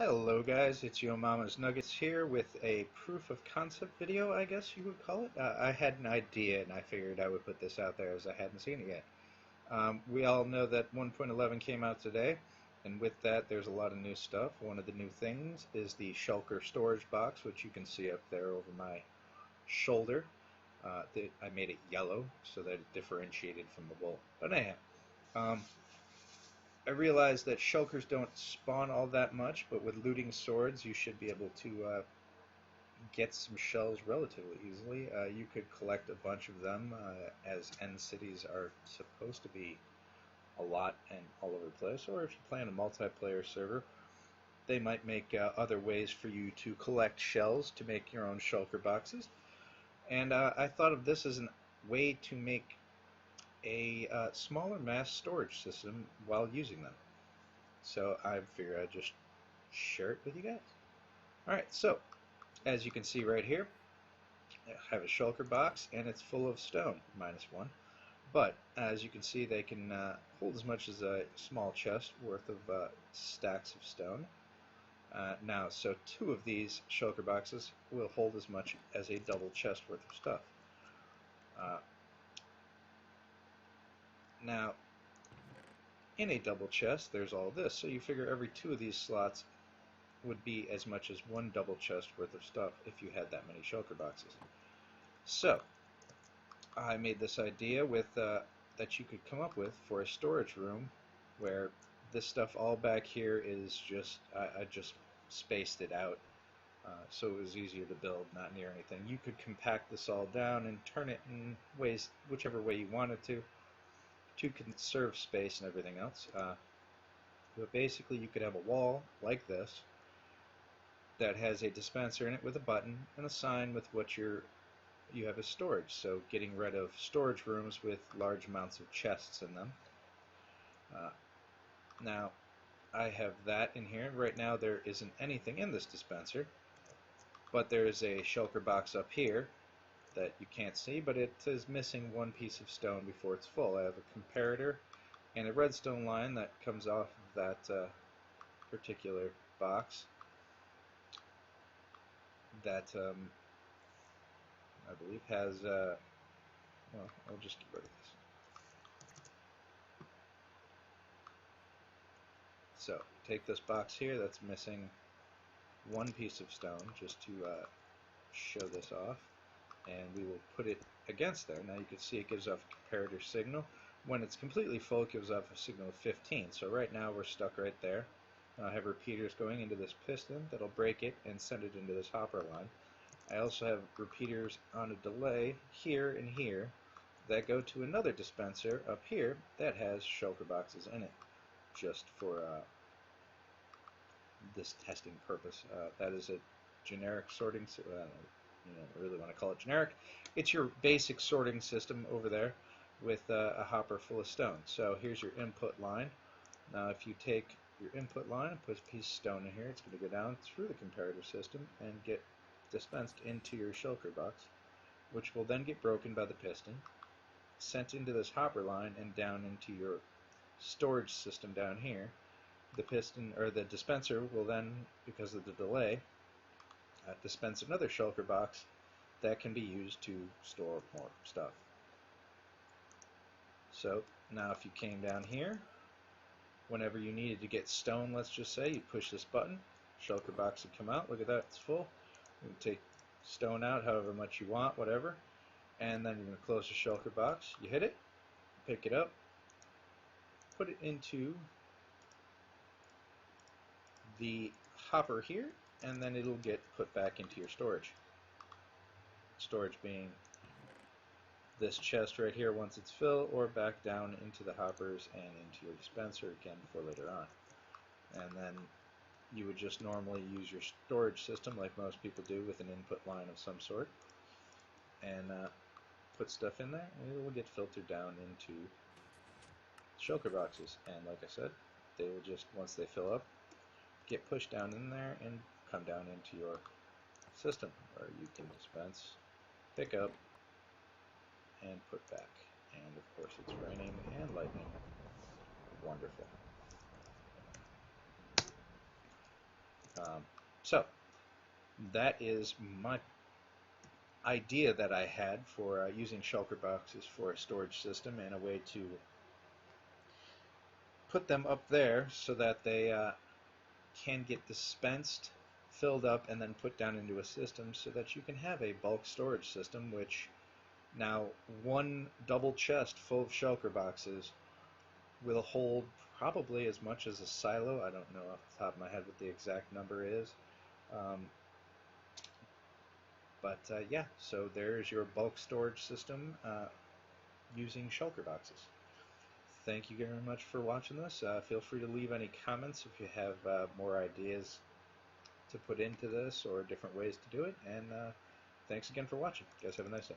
Hello guys, it's Yo Mama's Nuggets here with a proof of concept video, I guess you would call it. I had an idea and I figured I would put this out there as I hadn't seen it yet. We all know that 1.11 came out today, and with that there's a lot of new stuff. One of the new things is the shulker storage box, which you can see up there over my shoulder. I made it yellow so that it differentiated from the wool. But anyhow, um, I realize that shulkers don't spawn all that much, but with looting swords you should be able to get some shells relatively easily. You could collect a bunch of them, as end cities are supposed to be a lot and all over the place, or if you play on a multiplayer server, they might make other ways for you to collect shells to make your own shulker boxes. And I thought of this as a way to make a smaller mass storage system while using them. So I figured I'd just share it with you guys. Alright, so as you can see right here, I have a shulker box and it's full of stone, -1. But as you can see, they can hold as much as a small chest worth of stacks of stone. Now, so 2 of these shulker boxes will hold as much as a double chest worth of stuff. Now, in a double chest, there's all this, so you figure every 2 of these slots would be as much as 1 double chest worth of stuff if you had that many shulker boxes. So, I made this idea with that you could come up with for a storage room where this stuff all back here is just, I just spaced it out so it was easier to build, not near anything. You could compact this all down and turn it in ways, whichever way you wanted to conserve space and everything else. But basically you could have a wall like this that has a dispenser in it with a button and a sign with what you have as storage, so getting rid of storage rooms with large amounts of chests in them. Now I have that in here. Right now there isn't anything in this dispenser, but there is a shulker box up here that you can't see, but it is missing 1 piece of stone before it's full. I have a comparator and a redstone line that comes off of that particular box that I believe has, well, I'll just get rid of this. So, take this box here that's missing 1 piece of stone, just to show this off, and we will put it against there. Now you can see it gives off a comparator signal. When it's completely full, it gives off a signal of 15. So right now we're stuck right there. Now I have repeaters going into this piston that'll break it and send it into this hopper line. I also have repeaters on a delay here and here that go to another dispenser up here that has shulker boxes in it, just for this testing purpose. That is a generic sorting system. You don't really want to call it generic. It's your basic sorting system over there with a hopper full of stone. So here's your input line. Now if you take your input line and put a piece of stone in here, it's going to go down through the comparator system and get dispensed into your shulker box, which will then get broken by the piston, sent into this hopper line and down into your storage system down here. The piston, or the dispenser, will then, because of the delay, dispense another shulker box that can be used to store more stuff. So now if you came down here, whenever you needed to get stone, let's just say, you push this button, shulker box would come out. Look at that, it's full. You can take stone out however much you want, whatever, and then you're going to close the shulker box. You hit it, pick it up, put it into the hopper here, and then it'll get put back into your storage. Storage being this chest right here once it's filled, or back down into the hoppers and into your dispenser again for later on. And then you would just normally use your storage system like most people do with an input line of some sort, and put stuff in there, and it will get filtered down into shulker boxes. And like I said, they will just, once they fill up, get pushed down in there and come down into your system, where you can dispense, pick up, and put back. And of course it's raining and lightning. Wonderful. So that is my idea that I had for using shulker boxes for a storage system and a way to put them up there so that they can get dispensed, filled up, and then put down into a system so that you can have a bulk storage system, which now one double chest full of shulker boxes will hold probably as much as a silo. I don't know off the top of my head what the exact number is. Um, but yeah, so there's your bulk storage system using shulker boxes. Thank you very much for watching this. Feel free to leave any comments if you have more ideas to put into this or different ways to do it. And thanks again for watching. You guys have a nice day.